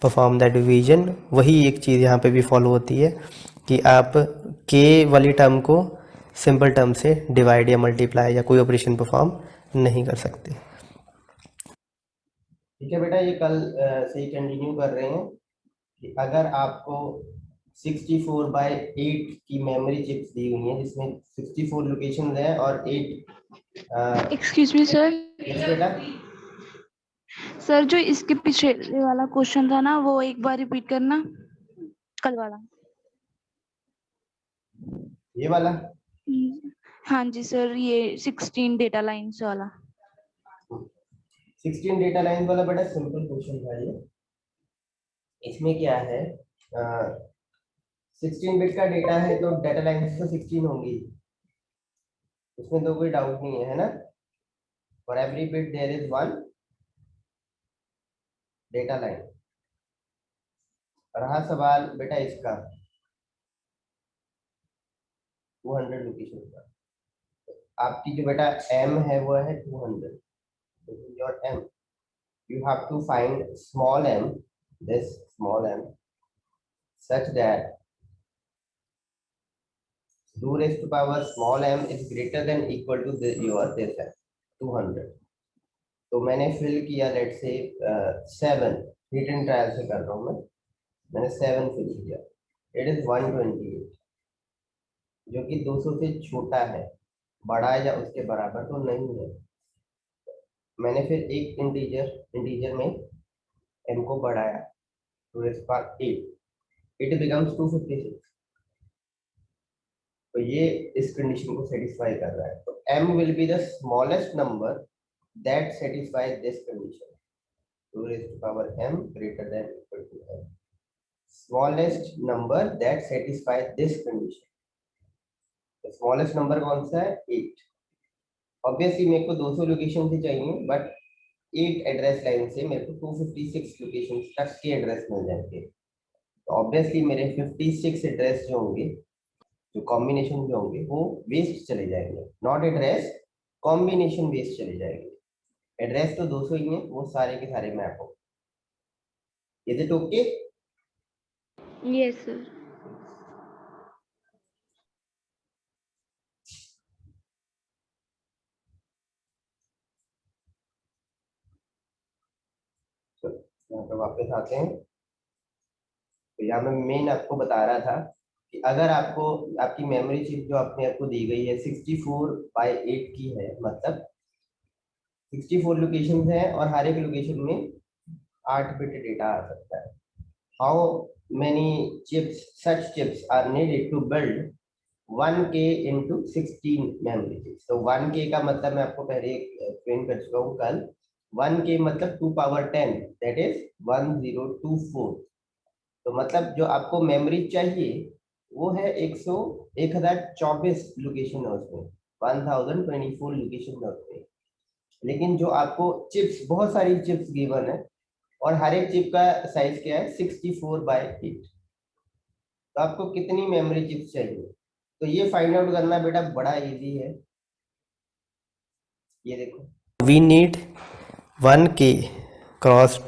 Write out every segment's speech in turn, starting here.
Perform the division, वही एक चीज़ यहाँ पे भी फॉलो होती है कि आप के वाली टर्म को सिंपल टर्म से डिवाइड या मल्टीप्लाई या कोई ऑपरेशन परफॉर्म नहीं कर सकते। ठीक है बेटा, ये कल से ही कंटिन्यू कर रहे हैं कि अगर आपको 64/8 की मेमोरी चिप्स दी हुई हैं जिसमें 64 लोकेशन है और 8 एक्सक्यूज मी सर। यस बेटा। सर जो इसके पीछे वाला क्वेश्चन था ना वो एक बार रिपीट करना, कल वाला। ये वाला हाँ जी सर, ये 16 डेटा लाइन्स वाला। 16 डेटा लाइन वाला बेटा सिंपल क्वेश्चन था ये। इसमें क्या है, 16 बिट का डेटा है तो डेटा लाइन्स तो 16 होंगी, उसमें तो कोई डाउट नहीं है ना। For every bit there is one data line. रहा सवाल बेटा इसका 200 लोकेशन का, आपकी जो बेटा m है वो है 200, your m, you have to find small m, this small m, such that 2 raised to power small m is greater than equal to your this है 200। तो मैंने फिल किया लेट से 7, हिट एंड ट्रायल से कर रहा हूँ मैंने 7 फिल किया, इट इज 128, जो कि 200 से छोटा है, बड़ा या उसके बराबर तो नहीं है। मैंने फिर एक इंटीजर में m को बढ़ाया to raise power 8, it becomes 256। तो ये इस कंडीशन को सेटिस्फाई कर रहा है, तो m will be the smallest number that satisfy this condition, 2 raised to power m greater than equal to m, smallest number that satisfies this condition। तो smallest number कौन सा है, 8। ऑब्वियसली मेरे को 200 लोकेशन से चाहिए, बट 8 एड्रेस लाइन से मेरे को 256 लोकेशन तक के एड्रेस मिल जाएंगे। तो ऑब्वियसली मेरे 56 एड्रेस जो होंगे, जो कॉम्बिनेशन जो होंगे वो वेस्ट चले जाएंगे, नॉट एड्रेस, कॉम्बिनेशन वेस्ट चले जाएंगे। एड्रेस तो 200 ही है, वो सारे के सारे मैप हो। Is it okay? Yes sir. यहाँ पे वापस आते हैं। तो यहाँ मैं मेन आपको बता रहा था कि अगर आपको आपकी मेमोरी चिप जो आपको दी गई है 64/8 की है, मतलब 64 लोकेशन है और हर एक लोकेशन में 8 बिट डेटा आ सकता है। How many chips, such chips are needed to build 1K into 16 memory chips. तो 1K का मतलब मैं आपको पहले एक्सप्लेन कर चुका हूँ कल। 1K मतलब 2 पावर 10, दैट इज 1024। तो मतलब जो आपको मेमोरी चाहिए वो है 1024 लोकेशन है उसमें, 1024 लोकेशन है उसमें। लेकिन जो आपको चिप्स, बहुत सारी चिप्स गिवन है और हर एक चिप का साइज क्या है, 64/8। तो आपको कितनी मेमोरी चिप्स चाहिए, तो ये फाइंड आउट करना बेटा बड़ा इजी है। ये देखो, we need 1K cross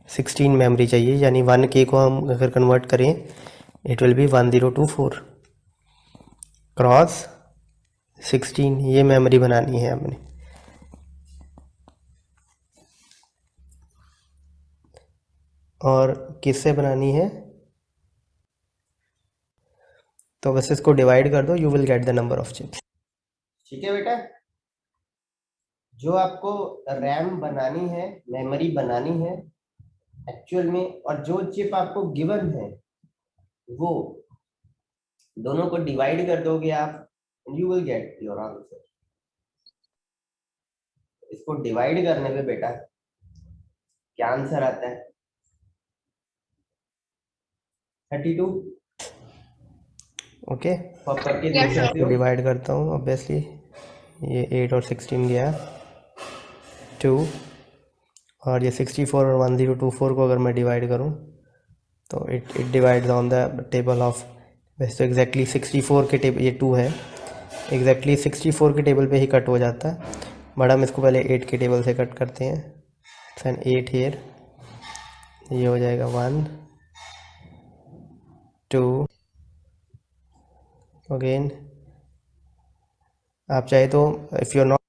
16 memory चाहिए, यानी 1K को हम अगर कन्वर्ट करें इट विल बी 1024 क्रॉस 16। ये मेमोरी बनानी है हमने। और किससे बनानी है, तो बस इसको डिवाइड कर दो, you will get the number of chips. ठीक है बेटा, जो आपको रैम बनानी है, मेमोरी बनानी है एक्चुअल में, और जो चिप आपको गिवन है वो दोनों को डिवाइड कर दोगे आप, you will get your answer. इसको डिवाइड करने पे बेटा क्या आंसर आता है, 32। ओके, आप करके देख सकते हो। डिवाइड करता हूँ ऑब्वियसली, ये 8 और 16 गया 2, और ये 64 और 1024 को अगर मैं डिवाइड करूँ तो it divides on the table of, वैसे तो एग्जैक्टली 64 के टेबल, ये 2 है, एग्जैक्टली 64 के टेबल पे ही कट हो जाता है, बट हम इसको पहले 8 के टेबल से कट करते हैं। 8 here, ये हो जाएगा 1 2 अगेन। आप चाहे तो इफ़ यू नॉट,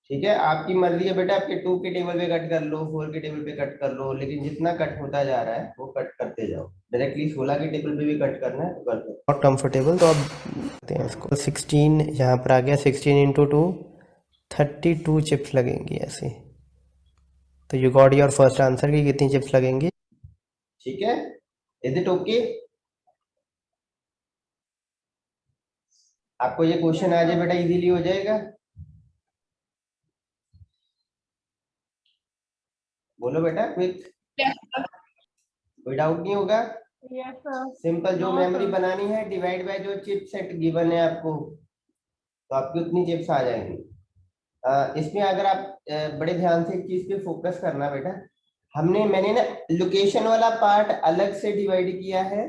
ठीक है, आपकी मर्जी है बेटा, आपके 2 के टेबल पे कट कर लो, 4 के टेबल पे कट कर लो, लेकिन जितना कट होता जा रहा है वो कट करते जाओ। डायरेक्टली 16 के टेबल पे भी कट करना है तो कर दो। नॉट कंफर्टेबल तो आप देखते हैं इसको। 16 यहाँ पर आ गया, 16 इंटू 2 32 चिप्स लगेंगी ऐसे। तो you got your first answer की कितनी चिप्स लगेंगी। ठीक है, इज इट ओके? आपको ये क्वेश्चन आ जाए बेटा इजीली हो जाएगा? बोलो बेटा क्विक, कोई डाउट नहीं होगा? सिंपल, जो मेमोरी बनानी है डिवाइड बाय जो चिप सेट गिवन है आपको, तो आपकी उतनी चिप्स आ जाएंगी। इसमें अगर आप बड़े ध्यान से एक चीज पे फोकस करना बेटा, मैंने ना लोकेशन वाला पार्ट अलग से डिवाइड किया है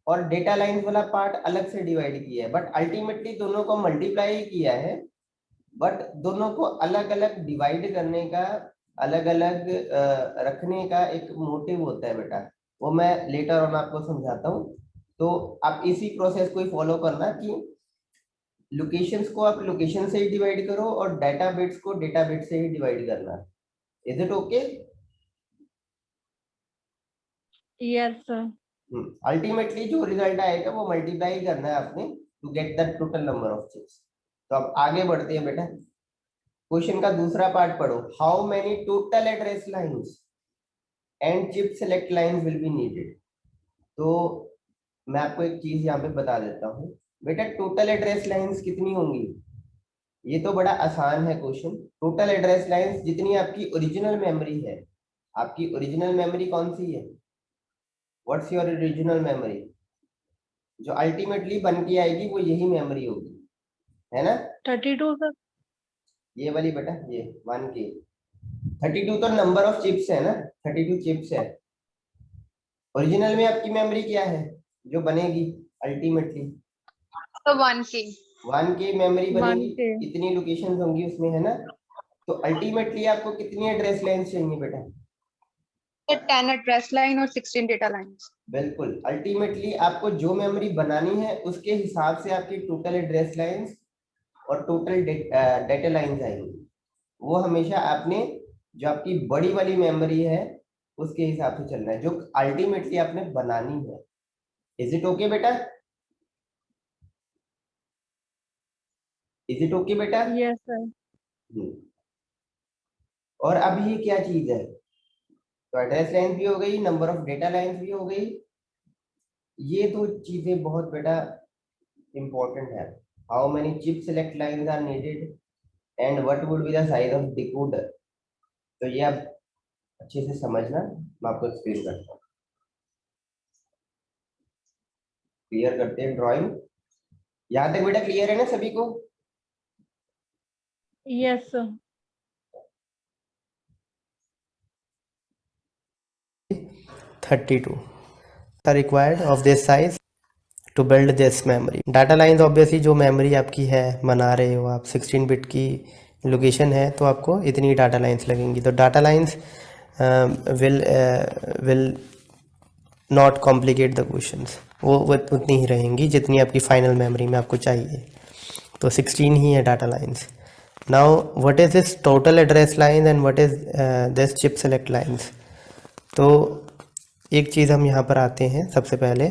और डेटा लाइंस वाला पार्ट अलग से डिवाइड किया है, बट अल्टीमेटली दोनों को मल्टीप्लाई किया है। बट दोनों को अलग अलग डिवाइड करने का, अलग अलग रखने का एक मोटिव होता है बेटा, वो मैं लेटर ऑन आपको समझाता हूँ। तो आप इसी प्रोसेस को ही फॉलो करना कि लोकेशंस को आप लोकेशन से ही डिवाइड करो और डाटा बिट्स को डेटा बिट से ही डिवाइड करना। Is it okay? Yes sir. Ultimately जो रिजल्ट आएगा वो मल्टीप्लाई करना है आपने to get the total number of chips. तो अब आगे बढ़ते हैं बेटा, क्वेश्चन का दूसरा पार्ट पढ़ो। How many total address lines and chip select lines will be needed. तो मैं आपको एक चीज यहाँ पे बता देता हूँ बेटा, टोटल एड्रेस लाइंस कितनी होंगी? ये तो बड़ा आसान है क्वेश्चन। टोटल एड्रेस लाइंस जितनी आपकी ओरिजिनल मेमोरी है, आपकी ओरिजिनल मेमोरी कौन सी है? What's your original memory? जो अल्टीमेटली बन के आएगी वो यही मेमोरी होगी, है ना? 32 सर। ये वाली बेटा, ये 1K। 32 तो नंबर ऑफ चिप्स है ना, 32 चिप्स है। ओरिजिनल में आपकी मेमोरी क्या है जो बनेगी अल्टीमेटली? तो 1K। 1K मेमोरी बनेगी, 1K। कितनी लोकेशन होंगी उसमें, है ना? तो अल्टीमेटली आपको कितनी एड्रेस लाइंस चाहिए बेटा? 10 एड्रेस लाइन और 16 डेटा लाइंस। बिल्कुल, अल्टीमेटली आपको जो मेमोरी बनानी है उसके हिसाब से आपकी टोटल एड्रेस लाइंस और टोटल डेटा लाइंस आएंगी। वो हमेशा आपने जो आपकी बड़ी वाली मेमोरी है उसके हिसाब से चलना है, जो अल्टीमेटली आपने बनानी है। इज इट ओके बेटा? इज इट ओके बेटा? Yes sir. और अब ये क्या चीज है? तो एड्रेस लाइन भी हो गई, नंबर ऑफ डेटा लाइंस भी हो गई। ये दो चीजें बहुत बेटा इंपॉर्टेंट है। How many chip select lines are needed and what would be the size of decoder. तो ये आप अच्छे से समझना, मैं आपको एक्सप्लेन करता हूँ। क्लियर करते हैं ड्राइंग, यहाँ तक बेटा क्लियर है ना सभी को? Yes sir. 32 are required of this size to build this memory. Data lines obviously जो मेमोरी आपकी है बना रहे हो आप, 16 बिट की लोकेशन है तो आपको इतनी डाटा लाइंस लगेंगी। तो data lines will not complicate the questions, वो उतनी ही रहेंगी जितनी आपकी फाइनल मेमोरी में आपको चाहिए। तो 16 ही है data lines. Now what is this total address line and what is this chip select lines. तो एक चीज़ हम यहाँ पर आते हैं सबसे पहले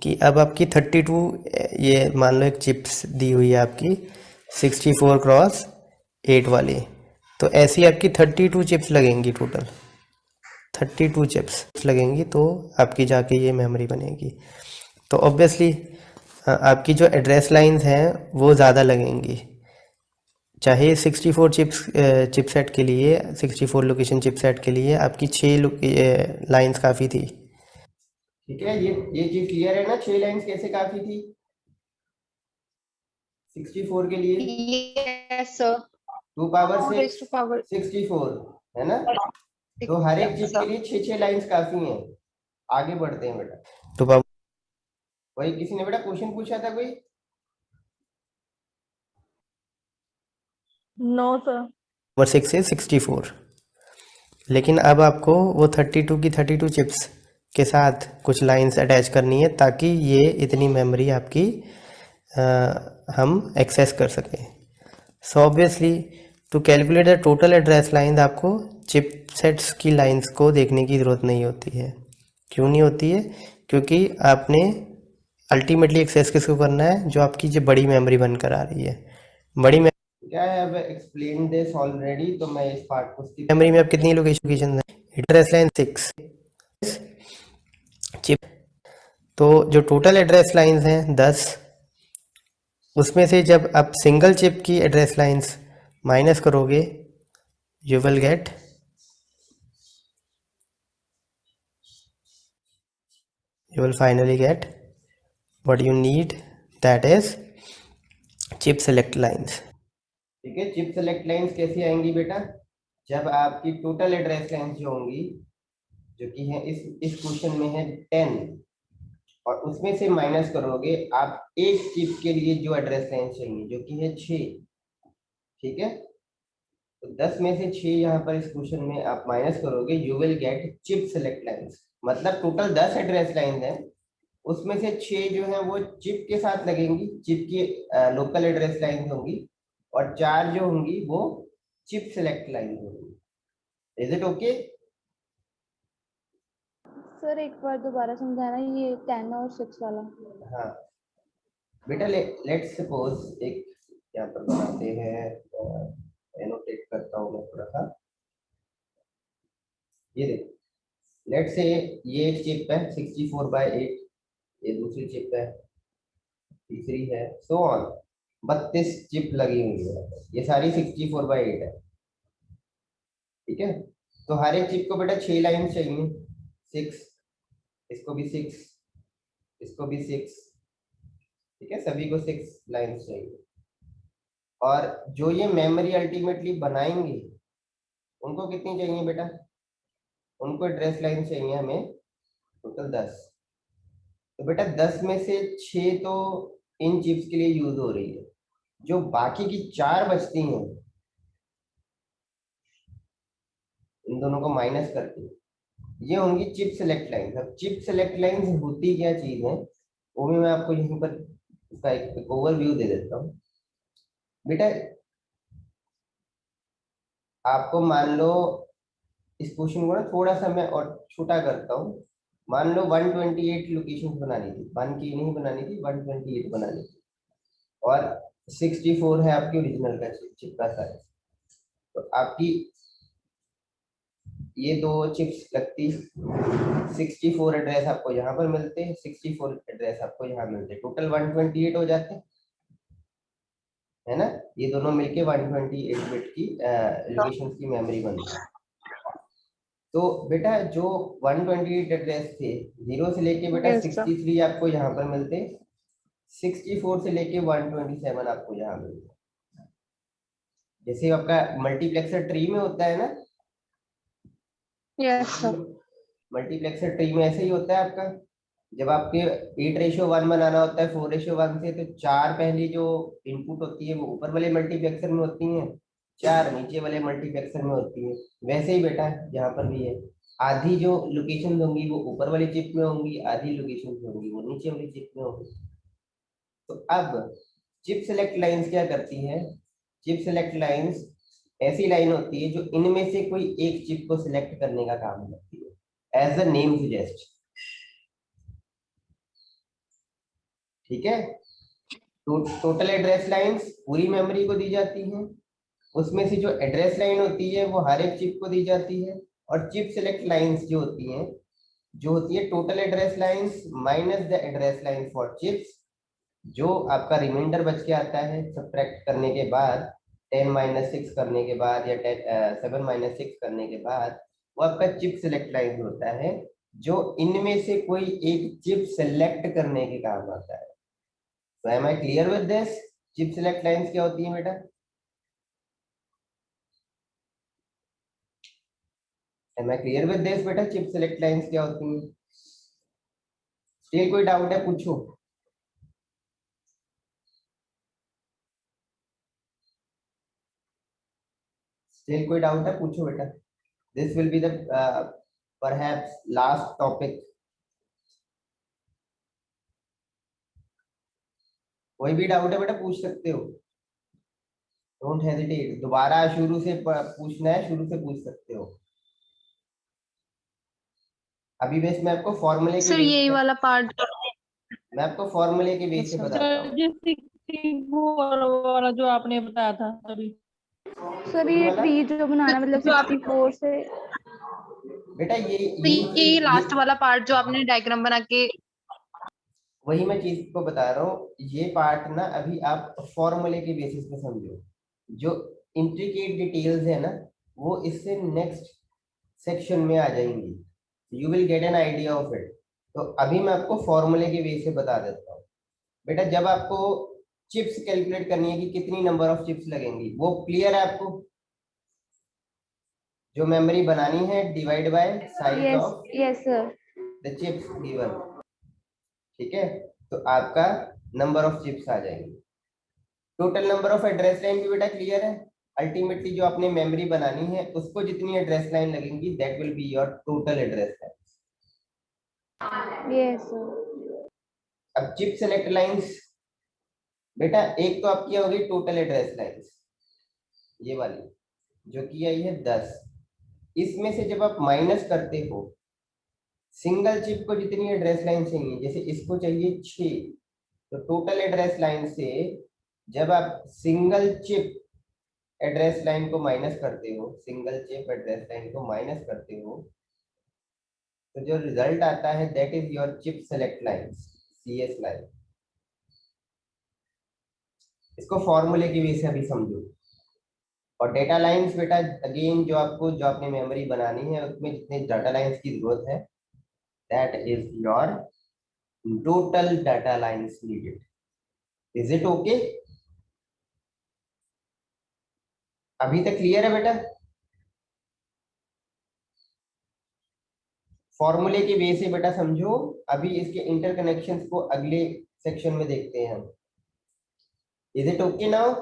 कि अब आपकी 32, ये मान लो एक चिप्स दी हुई है आपकी 64x8 वाली, तो ऐसी आपकी 32 चिप्स लगेंगी, टोटल 32 चिप्स लगेंगी तो आपकी जाके ये मेमोरी बनेगी। तो ऑब्वियसली आपकी जो एड्रेस लाइंस हैं वो ज़्यादा लगेंगी, चाहे 64 चिपसेट के लिए, 64 लोकेशन चिपसेट के लिए आपकी 6 लाइंस काफ़ी थी। ठीक है, ये चीज क्लियर है ना? 6 लाइंस कैसे काफी थी 64 के लिए? Yes sir. 2 power 6 raise to power 64 है ना? तो हर एक चिप के लिए 6 लाइंस काफी हैं। आगे बढ़ते हैं बेटा। तो वही किसी ने बेटा क्वेश्चन पूछा था कोई? No sir. नंबर 6 is 64, लेकिन अब आपको वो 32 की 32 चिप्स के साथ कुछ लाइंस अटैच करनी है ताकि ये इतनी मेमोरी आपकी हम एक्सेस कर सकें। सो obviously to calculate the total address line आपको चिपसेट्स की लाइंस को देखने की ज़रूरत नहीं होती है। क्यों नहीं होती है? क्योंकि आपने अल्टीमेटली एक्सेस किसको करना है? जो आपकी जो बड़ी मेमोरी बनकर आ रही है। बड़ी क्या है, अब एक्सप्लेन दिस ऑलरेडी, तो मैं इस पार्ट को स्किप। मेमोरी में अब कितनी लोकेशन है? Address line 6 chip. तो जो टोटल एड्रेस लाइंस हैं 10, उसमें से जब आप सिंगल चिप की एड्रेस लाइंस माइनस करोगे you will get you will finally get what you need, that is chip select lines। ठीक है, चिप सेलेक्ट लाइंस कैसी आएंगी बेटा? जब आपकी टोटल एड्रेस लाइंस जो होंगी, जो कि है इस क्वेश्चन में है 10, और उसमें से माइनस करोगे आप एक चिप के लिए जो एड्रेस लाइन चाहिए, जो कि है 6। ठीक है, तो 10 में से 6 यहाँ पर इस क्वेश्चन में आप माइनस करोगे, you will get chip select lines. मतलब टोटल 10 एड्रेस लाइन है, उसमें से 6 जो है वो चिप के साथ लगेंगी, चिप की लोकल एड्रेस लाइन होंगी, और 4 जो होंगी वो चिप सेलेक्ट लाइन होंगी। Is it okay? सर एक बार दोबारा समझाना, ये 10 और 6 वाला। हाँ बेटा, लेट्स सपोज एक यहाँ पर बनाते हैं, एनोटेट करता हूँ मैं थोड़ा सा। ये देखो, लेट्स से ये एक चिप है 64/8, ये दूसरी चिप है, तीसरी है, सो ऑन 32 चिप लगी हुई है, ये सारी 64/8 है। ठीक है, तो हर एक चिप को बेटा 6 लाइन चाहिए, 6, इसको भी 6, इसको भी 6। ठीक है, सभी को 6 लाइन चाहिए। और जो ये मेमोरी अल्टीमेटली बनाएंगे उनको कितनी चाहिए बेटा? उनको एड्रेस लाइन चाहिए हमें टोटल 10। तो बेटा 10 में से 6 तो इन चिप्स के लिए यूज हो रही है, जो बाकी की 4 बचती हैं इन दोनों को माइनस करके ये होंगी चिप सेलेक्ट लाइन। अब चिप सेलेक्ट लाइन होती क्या चीज है, वो भी मैं आपको यहीं पर इसका एक ओवरव्यू दे देता हूँ। बेटा आपको मान लो, इस क्वेश्चन को ना थोड़ा सा मैं और छोटा करता हूँ। मान लो 128 लोकेशन बनानी थी, 1 की नहीं बनानी थी, 128 बनानी थी, और 64 है आपकी ओरिजिनल का चिप का साइज। तो आपकी ये दो चिप्स लगती, 64 एड्रेस आपको यहाँ पर मिलते हैं, 64 एड्रेस आपको यहाँ मिलते हैं, टोटल 128 हो जाते हैं, है ना? ये दोनों मिलके 128 बिट की लोकेशन की मेमोरी बनती है। तो बेटा जो 128 एड्रेस थे, 0 से लेके बेटा Yes, sir. 63 आपको यहाँ पर मिलते, 64 से लेके 127 आपको यहाँ मिलते। जैसे आपका मल्टीप्लेक्सर ट्री में होता है ना, Yes, sir. मल्टीप्लेक्सर ट्री में ऐसे ही होता है आपका। जब आपके 8:1 बनाना होता है 4:1 से, तो 4 पहली जो इनपुट होती है वो ऊपर वाले मल्टीप्लेक्सर में होती हैं, 4 नीचे वाले मल्टीप्लेक्सर में होती है। वैसे ही बेटा यहाँ पर भी है, आधी जो लोकेशन होंगी वो ऊपर वाली चिप में होंगी, आधी लोकेशन होंगी वो नीचे वाली चिप में होंगी। तो अब चिप सेलेक्ट लाइंस क्या करती है? चिप सेलेक्ट लाइंस ऐसी लाइन होती है जो इनमें से कोई एक चिप को सिलेक्ट करने का काम करती है, एज अ नेम सजेस्ट। ठीक है, टोटल एड्रेस लाइंस पूरी मेमोरी को दी जाती हैं, उसमें से जो एड्रेस लाइन होती है वो हर एक चिप को दी जाती है, और चिप सेलेक्ट लाइंस जो होती हैं, जो होती है total address lines minus the address line for chips, जो आपका रिमाइंडर बच के आता है सब्ट्रैक्ट करने के बाद, 10 - 6 करने के बाद, या 7 - 6 करने के बाद, वो आपका चिप सेलेक्ट लाइन होता है, जो इनमें से कोई एक चिप सेलेक्ट करने के काम आता है। So am I clear with this? Chip select lines क्या होती है बेटा? Am I clear with this बेटा? चिप सेलेक्ट लाइंस क्या होती हैं? स्टिल कोई डाउट है? पूछो। स्टिल कोई डाउट है? पूछो बेटा। This will be the perhaps last topic. कोई भी डाउट है बेटा पूछ सकते हो, डोंट हेजिटेट, दोबारा शुरू से पूछना है, शुरू से पूछ सकते हो। अभी बेस मैं आपको फॉर्मूले के सर बेस यही पे, वाला पार्ट। मैं आपको फॉर्मूले के बेस पे अच्छा बताता सर हूँ। जी 64 वाला जो आपने बताया था अभी, सर कितने ये वाला ट्री जो बनाना मतलब जो आप 64 से, बेटा? ये तो ये लास्ट वाला पार्ट जो आपने डायग्राम बना के, वही मैं चीज को बता रहा हूँ। ये पार्ट ना अभी आप फॉर्मूले के बेसिस पे समझो, जो इंट्रिकेट डिटेल्स है ना वो इससे नेक्स्ट सेक्शन में आ जाएंगी, you will get an idea of it. तो अभी मैं आपको फॉर्मूले के बेस से बता देता हूँ। बेटा जब आपको चिप्स कैलकुलेट करनी है कि कितनी नंबर ऑफ चिप्स लगेंगी, वो क्लियर है आपको? जो मेमोरी बनानी है divide by size yes of yes sir. The chips given, ठीक है? तो आपका नंबर ऑफ चिप्स आ जाएंगे। Total number of address line भी बेटा क्लियर है? अल्टीमेटली जो आपने मेमोरी बनानी है उसको जितनी एड्रेस लाइन लगेंगी that will be your total address line. Yes sir. अब चिप सेलेक्ट लाइंस बेटा, एक तो आपकी होगी टोटल एड्रेस लाइंस, ये वाली जो की आई है 10। इसमें से जब आप माइनस करते हो सिंगल चिप को जितनी एड्रेस लाइन चाहिए, जैसे इसको चाहिए 6, तो टोटल एड्रेस लाइन से जब आप सिंगल चिप एड्रेस लाइन को माइनस करते हो, सिंगल चिप एड्रेस लाइन को माइनस करते हो, तो जो रिजल्ट आता है that is your chip select line, CS line. इसको फॉर्मूले की वजह से अभी समझो। और डेटा लाइंस बेटा अगेन जो आपने मेमोरी बनानी है उसमें जितने डाटा लाइंस की जरूरत है that is your total data lines needed. Is it okay? अभी तक क्लियर है बेटा? फॉर्मूले के वे से बेटा समझो। अभी इसके इंटरकनेक्शंस को अगले सेक्शन में देखते हैं हम। Is it okay now?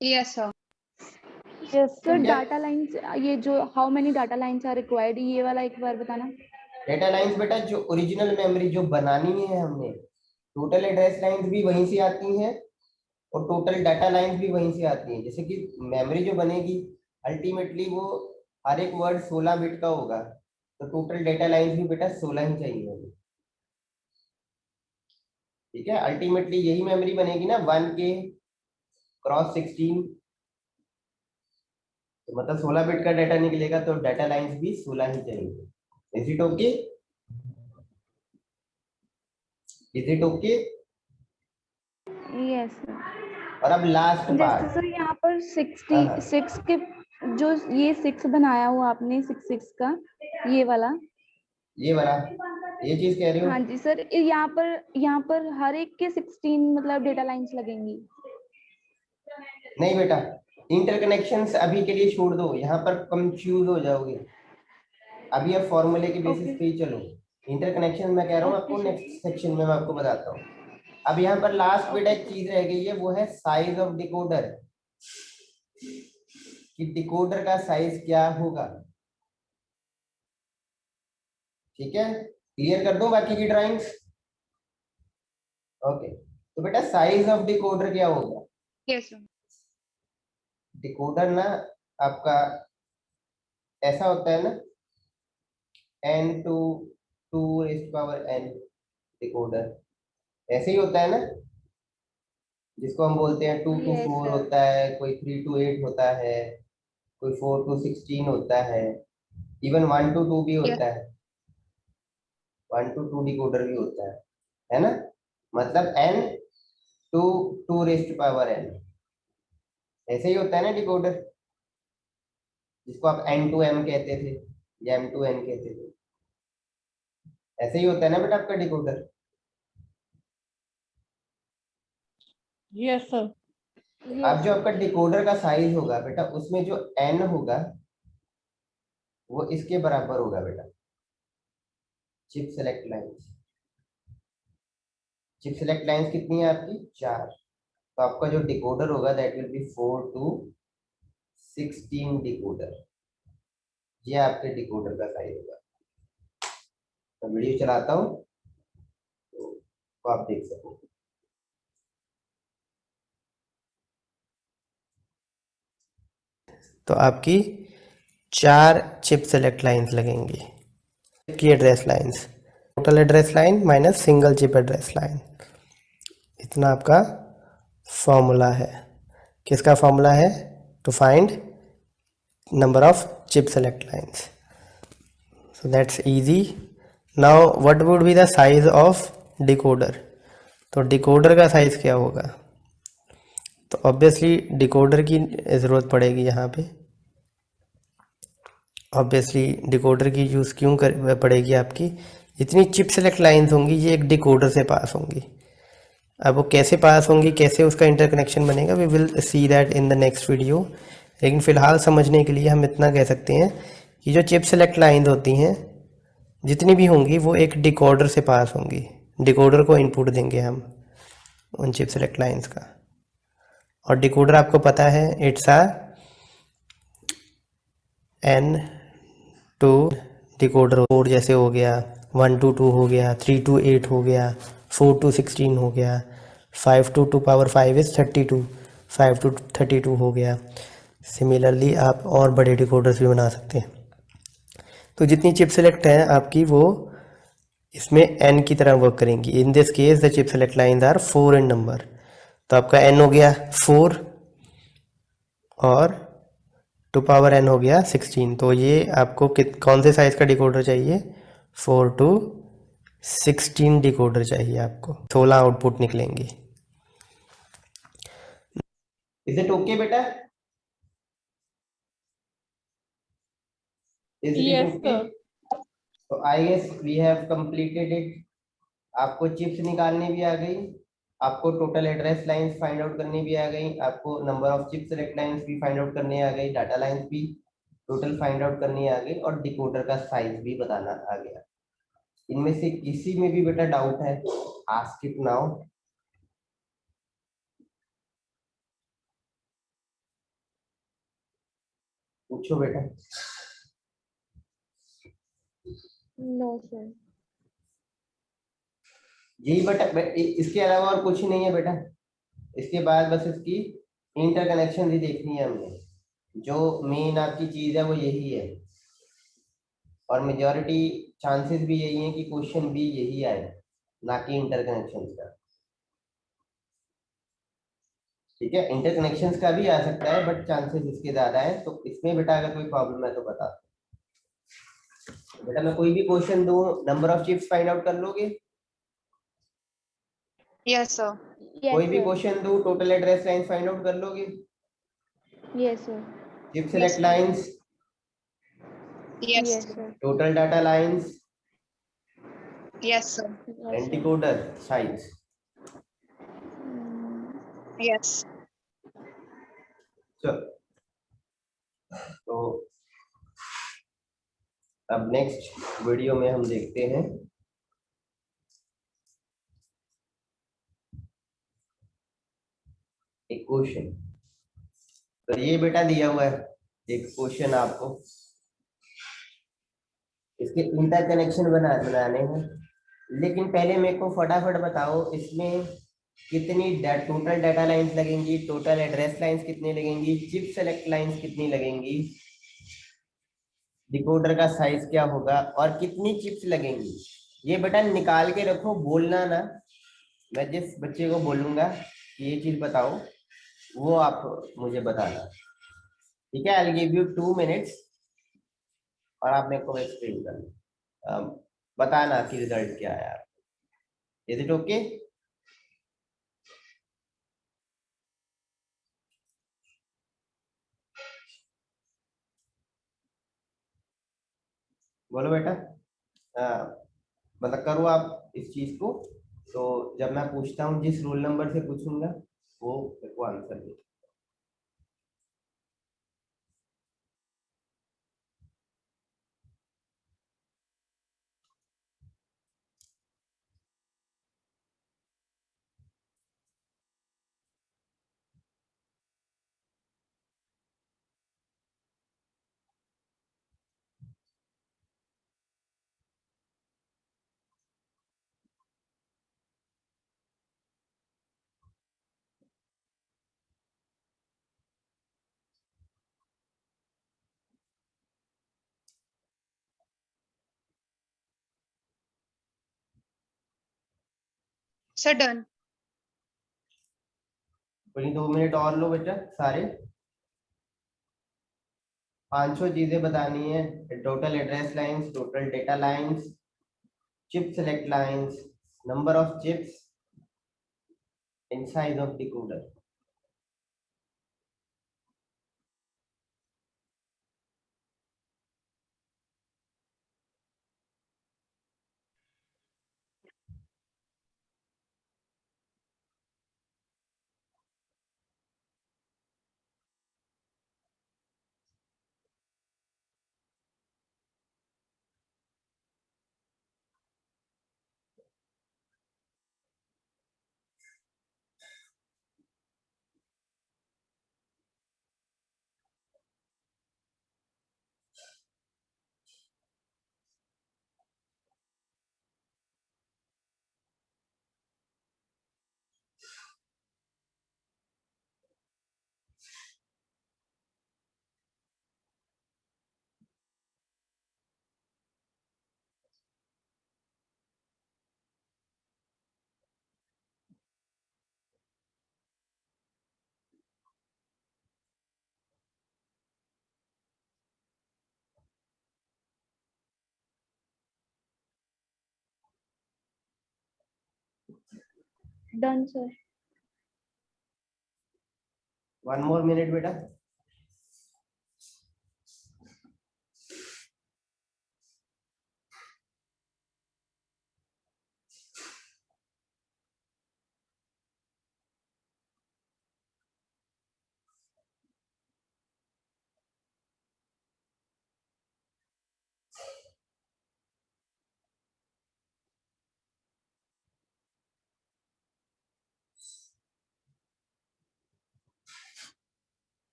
Yes sir. Yes sir. क्या डाटा लाइंस, ये जो how many data lines are required, ये वाला एक बार बताना। डेटा लाइंस बेटा जो ओरिजिनल मेमोरी जो बनानी है हमने, टोटल एड्रेस लाइंस भी वहीं से आती हैं और टोटल डाटा लाइंस भी वहीं से आती हैं। जैसे कि मेमोरी जो बनेगी अल्टीमेटली वो हर एक वर्ड 16 बिट का होगा, तो टोटल डेटा लाइंस भी बेटा 16 ही चाहिए होगी, ठीक है? अल्टीमेटली यही मेमोरी बनेगी ना 1K क्रॉस 16, तो मतलब 16 बिट का डाटा निकलेगा, तो डाटा लाइंस भी 16 ही चाहिए। Is it okay? Is it okay? Yes sir. और अब लास्ट जैसे पार्ट। सर यहाँ पर हाँ हाँ 66 के जो ये 6 बनाया हुआ आपने 66 का, ये वाला। ये वाला, ये चीज कह रही हो? हाँ जी सर। यहाँ पर हर एक के 16 मतलब डेटा लाइंस लगेंगी। नहीं बेटा, इंटरकनेक्शंस अभी के लिए छोड़ दो, यहाँ पर कंफ्यूज हो जाओगे। अभी आप फॉर्मूले के बेसिस ओके पे ही चलो। इंटरकनेक्शन मैं कह रहा हूँ ओके आपको सर। नेक्स्ट सेक्शन में मैं आपको बताता हूँ। अब यहाँ पर लास्ट बेटा ओके एक सर। चीज रह गई है, वो है साइज ऑफ डिकोडर, कि डिकोडर का साइज क्या होगा। ठीक है, क्लियर कर दूं बाकी की ड्राइंग्स? ओके, तो बेटा साइज ऑफ डिकोडर क्या होगा? Yes sir. डिकोडर ना आपका ऐसा होता है ना, n टू 2n डिकोडर, ऐसे ही होता है ना, जिसको हम बोलते हैं 2 to 4 यस सर। होता है, कोई 3 to 8 होता है, कोई 4 to 16 होता है, इवन 1 to 2 भी यस। होता है, 1 to 2 डिकोडर भी होता है ना? मतलब n टू 2n, ऐसे ही होता है ना डिकोडर, जिसको आप n to m कहते थे या m to n कहते थे, ऐसे ही होता है ना बेटा आपका डिकोडर। Yes sir. अब यस जो सर। आपका डिकोडर का साइज होगा बेटा उसमें जो n होगा वो इसके बराबर होगा बेटा, chip select lines. Chip select lines कितनी है आपकी? 4। तो आपका जो डिकोडर होगा that will be 4 to 16 decoder, ये आपके डिकोडर का साइज होगा। तो वीडियो चलाता हूँ तो आप देख सको। तो आपकी 4 चिप सेलेक्ट लाइंस लगेंगी की address lines, total address line minus single chip address line, इतना आपका फॉर्मूला है। किसका फॉर्मूला है? To find number of chip select lines. So that's easy. Now what would be the size of decoder? तो decoder का size क्या होगा? तो ऑब्वियसली डिकोडर की ज़रूरत पड़ेगी यहाँ पे। ऑब्वियसली डिकोडर की यूज़ क्यों पड़ेगी आपकी? जितनी चिप सेलेक्ट लाइंस होंगी ये एक डिकोडर से पास होंगी। अब वो कैसे पास होंगी, कैसे उसका इंटरकनेक्शन बनेगा, we will see that in the next video. लेकिन फ़िलहाल समझने के लिए हम इतना कह सकते हैं कि जो चिप सेलेक्ट लाइंस होती हैं जितनी भी होंगी वो एक डिकोडर से पास होंगी। डिकोडर को इनपुट देंगे हम उन चिप सेलेक्ट लाइंस का। और डिकोडर आपको पता है it's a n to decoder. Code जैसे हो गया 1 to 2 हो गया, 3 to 8 हो गया, 4 to 16 हो गया, 5 to 2 power 5 is 32, 5 to 32 हो गया। सिमिलरली आप और बड़े डिकोडर्स भी बना सकते हैं। तो जितनी चिप सेलेक्ट है आपकी वो इसमें n की तरह वर्क करेंगी। In this case the chip select lines are 4 in number. तो आपका n हो गया 4 और 2 पावर n हो गया 16। तो ये आपको कौन से साइज का डिकोडर चाहिए? 4 to 16 डिकोडर चाहिए आपको। 16 आउटपुट निकलेंगी। इज इट ओके बेटा? Is it Yes, okay? sir. तो I guess we have completed it. आपको चिप्स निकालनी भी आ गई, आपको total address lines find out करनी भी आ गई, आपको number of chip select lines भी फाइंड आउट करनी आ गई, डाटा लाइंस भी टोटल फाइंड आउट करनी आ गई, और डिकोडर का साइज भी बताना आ गया। इनमें से किसी में भी बेटा डाउट है? Ask it now. पूछो बेटा। No sir. यही बेटा, इसके अलावा और कुछ नहीं है बेटा। इसके बाद बस इसकी इंटरकनेक्शन भी देखनी है हमने। जो मेन आपकी चीज है वो यही है, और मेजॉरिटी चांसेस भी यही है कि क्वेश्चन भी यही आए, ना कि इंटरकनेक्शन का। ठीक है, इंटरकनेक्शन का भी आ सकता है बट चांसेस इसके ज्यादा है। तो इसमें बेटा अगर कोई प्रॉब्लम है तो बता। बेटा मैं कोई भी क्वेश्चन दूं, number of chips find out कर लोगे? Yes, sir. कोई यस भी सर। क्वेश्चन दूं, total address line find out कर लोगे? Yes sir. Chip Yes, select sir. Lines, Yes, yes sir. Sir. Total data lines, Yes, sir. Yes and sir. Decoder size. Yes. चलो, तो अब next video में हम देखते हैं एक क्वेश्चन। तो ये बेटा दिया हुआ है एक क्वेश्चन आपको, इसके इंटरकनेक्शन बनाने हैं। लेकिन पहले मेरे को फटाफट बताओ इसमें कितनी टोटल डाटा लाइंस लगेंगी, टोटल एड्रेस लाइंस कितनी लगेंगी, चिप सेलेक्ट लाइंस कितनी लगेंगी, डिकोडर का साइज क्या होगा, और कितनी चिप्स लगेंगी। ये बेटा निकाल के रखो, बोलना ना। मैं जिस बच्चे को बोलूंगा कि ये चीज बताओ, वो आप मुझे बताना। ठीक है, आई गिव यू 2 मिनट्स और आप मेरे को एक्सप्लेन करना, बताना कि रिजल्ट क्या है। Is it okay? बोलो बेटा। मतलब करो आप इस चीज को। तो जब मैं पूछता हूँ जिस रोल नंबर से पूछूंगा वो मेरे को आंसर दे। Sir, done. कोई 2 मिनट और लो बेटा सारे। 500 चीजें बतानी है। Total address lines, total data lines, chip select lines, number of chips, and size of decoder. Done, sir. 1 more minute बेटा।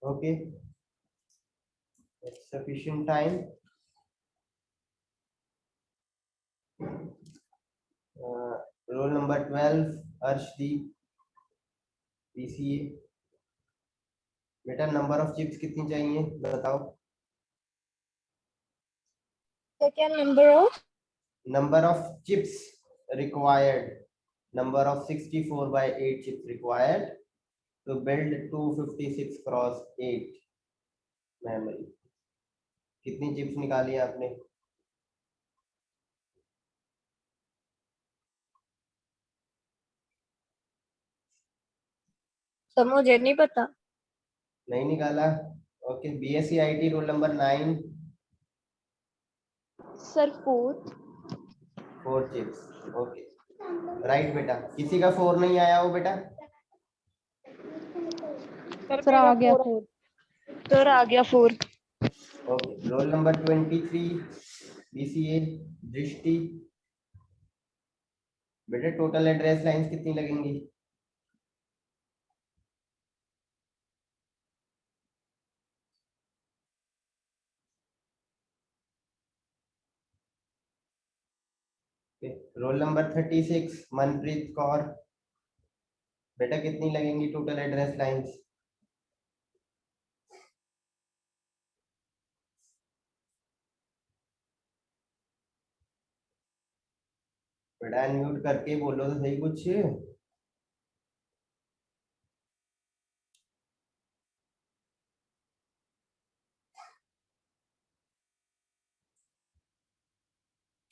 Okay, that's sufficient time. Roll number 12, Arshdeep, PCA. बेटा number of chips कितनी चाहिए बताओ। Second number of Number of chips required. Number of 64 by 8 chips required to build 256 cross 8 memory. कितनी chips निकाली है आपने? Sir मुझे नहीं पता। नहीं निकाला? Okay, BSc IT roll number 9। Sir, 4. 4 chips. Okay right बेटा। किसी का 4 नहीं आया हो बेटा? सर आ गया 4। Sir, आ गया 4. ओके रोल नंबर 23 बीसीए दृष्टि। बेटा टोटल एड्रेस लाइंस कितनी लगेंगी? Roll number 36 Manpreet Kaur. बेटा कितनी लगेंगी टोटल एड्रेस लाइंस? बेटा अनम्यूट करके बोलो तो सही कुछ।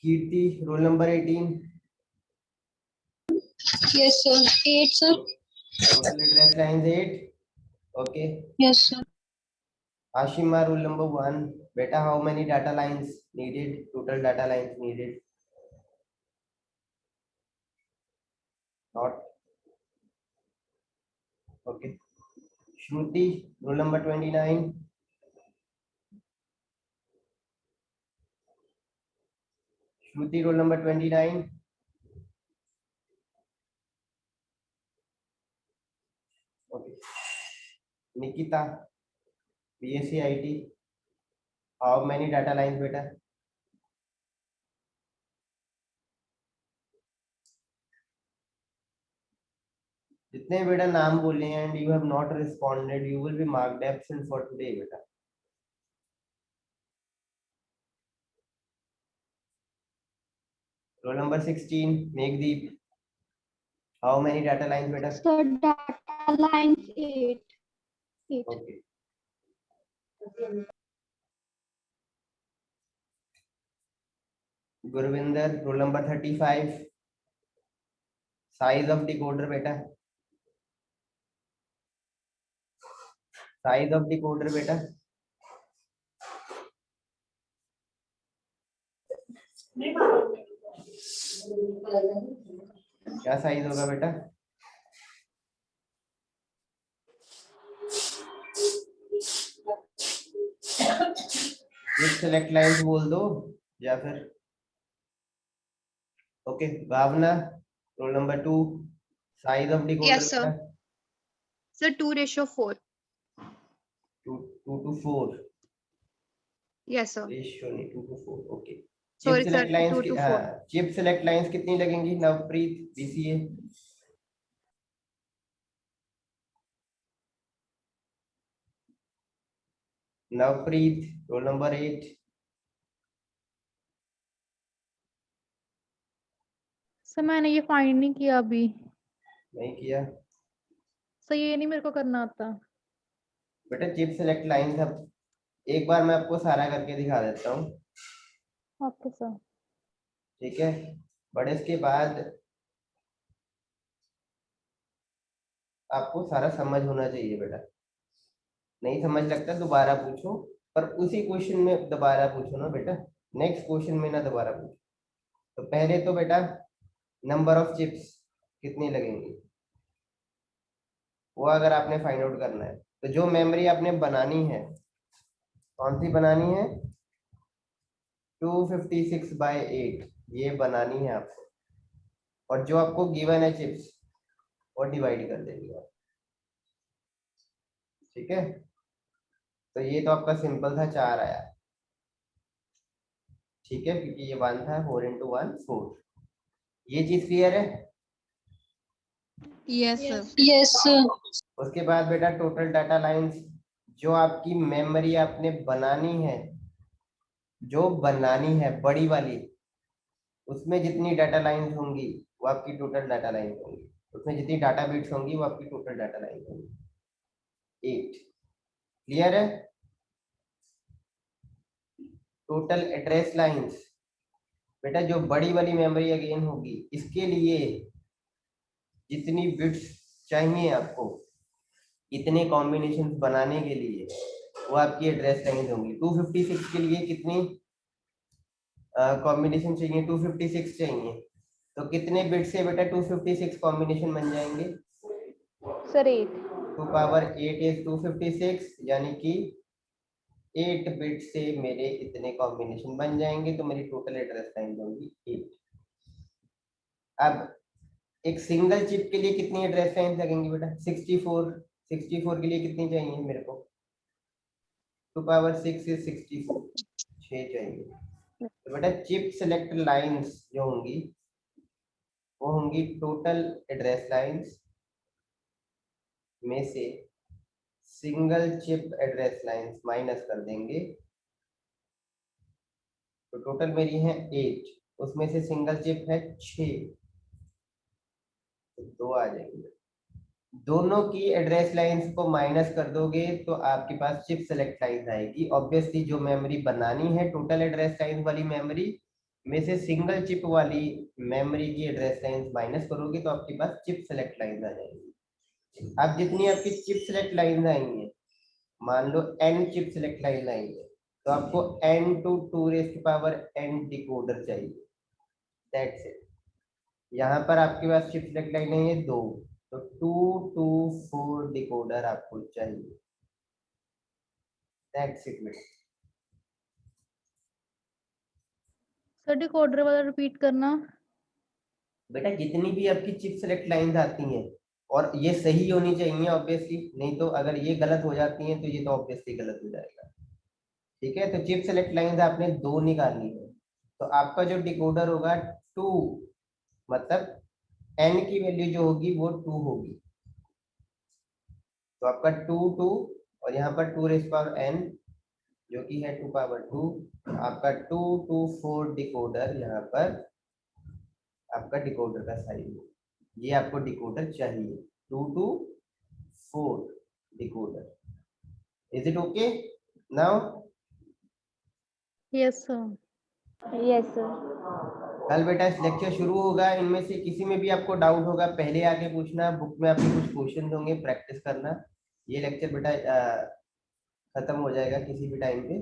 Kirti roll number 18। Yes, sir. 8, sir. Total address lines 8। Okay Yes, sir. Ashima roll number 1। बेटा how many data lines needed? Total data lines needed? Not okay. Shruti roll number 29। Shruti roll number 29। Okay. Nikita BSc IT। How many data lines बेटा? जितने बेटा नाम बोले and you have not responded you will be marked absent for today बेटा। Roll number 16 Meghdeep. How many data lines बेटा? Sir, data lines 8. 8. Okay. Gurvinder roll number 35। Size of decoder बेटा? Size of decoder बेटा? क्या साइज होगा बेटा? Select lines बोल दो या फिर okay. Bhavna roll number 2। Size of decoder Yes, sir. बेटा? Sir, 2:4. 2 to 4 Yes, sir. Ratio नहीं 2 to 4 okay. Sorry, chip sir. Select lines 2 to 4. Chip select lines कितनी लगेंगी Navpreet BCA? Navpreet roll number 8। Sir मैंने ये फाइंड नहीं किया अभी। नहीं किया सर ये नहीं मेरे को करना आता। बेटा चिप सिलेक्ट लाइंस। अब एक बार मैं आपको सारा करके दिखा देता हूँ, ओके सर। ठीक है। बट इसके बाद आपको सारा समझ होना चाहिए बेटा। नहीं समझ लगता दोबारा पूछो, पर उसी क्वेश्चन में दोबारा पूछो ना बेटा, नेक्स्ट क्वेश्चन में ना दोबारा पूछो। तो पहले तो बेटा नंबर ऑफ चिप्स कितनी लगेंगी वो अगर आपने फाइंड आउट करना है, तो जो मेमोरी आपने बनानी है कौन सी बनानी है? 256/8 ये बनानी है आपको, और जो आपको गिवन है चिप्स और डिवाइड कर देंगे आप, ठीक है। तो ये तो आपका सिंपल था, 4 आया, ठीक है, क्योंकि ये 1 था, 4 × 1 4। ये चीज क्लियर है? Yes, sir. Yes, sir. उसके बाद बेटा टोटल डाटा लाइंस, जो आपकी मेमोरी आपने बनानी है, जो बनानी है बड़ी वाली, उसमें जितनी डाटा लाइंस होंगी वो आपकी टोटल डाटा लाइंस होंगी, उसमें जितनी डाटा बिट्स होंगी वो आपकी टोटल डाटा लाइंस होंगी। 8 क्लियर है? टोटल एड्रेस लाइंस बेटा जो बड़ी वाली मेमोरी अगेन होगी, इसके लिए जितनी बिट्स चाहिए आपको, इतने कॉम्बिनेशन बनाने के लिए वो आपकी एड्रेस लाइन होंगी। 256 के लिए कितनी कॉम्बिनेशन चाहिए? 256 चाहिए, तो कितने बिट से बेटा 256 कॉम्बिनेशन बन जाएंगे? सर 8। 2 पावर 8 इज 256, यानी कि 8 बिट से मेरे इतने कॉम्बिनेशन बन जाएंगे, तो मेरी टोटल एड्रेस लाइन होगी 8। अब एक सिंगल चिप के लिए कितनी एड्रेस लाइन लगेंगी बेटा? 64। 64 के लिए कितनी चाहिए मेरे को? 2 पावर 6 इज 64, 6 चाहिए। तो बेटा चिप सेलेक्ट लाइंस जो होंगी वो होंगी टोटल एड्रेस लाइंस में से single chip address lines minus कर देंगे, तो टोटल मेरी है 8, उसमें से सिंगल चिप है 6, तो 2 आ जाएंगे। दोनों की एड्रेस लाइंस को माइनस कर दोगे तो आपके पास चिप सेलेक्ट लाइन आएगी। ऑब्वियसली जो मेमोरी बनानी है टोटल एड्रेस लाइन वाली मेमोरी में से सिंगल चिप वाली मेमोरी की एड्रेस लाइंस माइनस करोगे तो आपके पास चिप सेलेक्ट लाइन आ जाएगी। अब जितनी आपकी चिप सेलेक्ट लाइन आएंगी, मान लो n चिप सेलेक्ट लाइन आएंगे, तो आपको n to 2n डिकोडर चाहिए। That's it. यहाँ पर आपके पास चिप सेलेक्ट लाइन है 2, तो 224 डिकोडर आपको चाहिए। That's it. सर डिकोडर वाला रिपीट करना। बेटा जितनी भी आपकी चिप सेलेक्ट लाइंस आती हैं और ये सही होनी चाहिए ऑब्वियसली, नहीं तो अगर ये गलत हो जाती हैं तो ये तो ऑब्वियसली गलत हो जाएगा। ठीक है, तो चिप सेलेक्ट लाइंस आपने 2 निकालनी है, तो आपका जो डिकोडर होगा 2, मतलब n की वैल्यू जो होगी वो 2 होगी। तो आपका 2 और यहाँ पर 2 रेज़ पावर n जो कि है 2 पावर 2, आपका 224 डिकोडर यहाँ पर आपका डिकोडर का साइज है। ये आपको डिकोडर चाहिए 224 decoder. Is it okay now? Yes sir. Yes sir. कल बेटा इस लेक्चर शुरू होगा, इनमें से किसी में भी आपको डाउट होगा पहले आके पूछना, बुक में आपको कुछ क्वेश्चन होंगे, प्रैक्टिस करना। ये लेक्चर बेटा खत्म हो जाएगा किसी भी टाइम पे,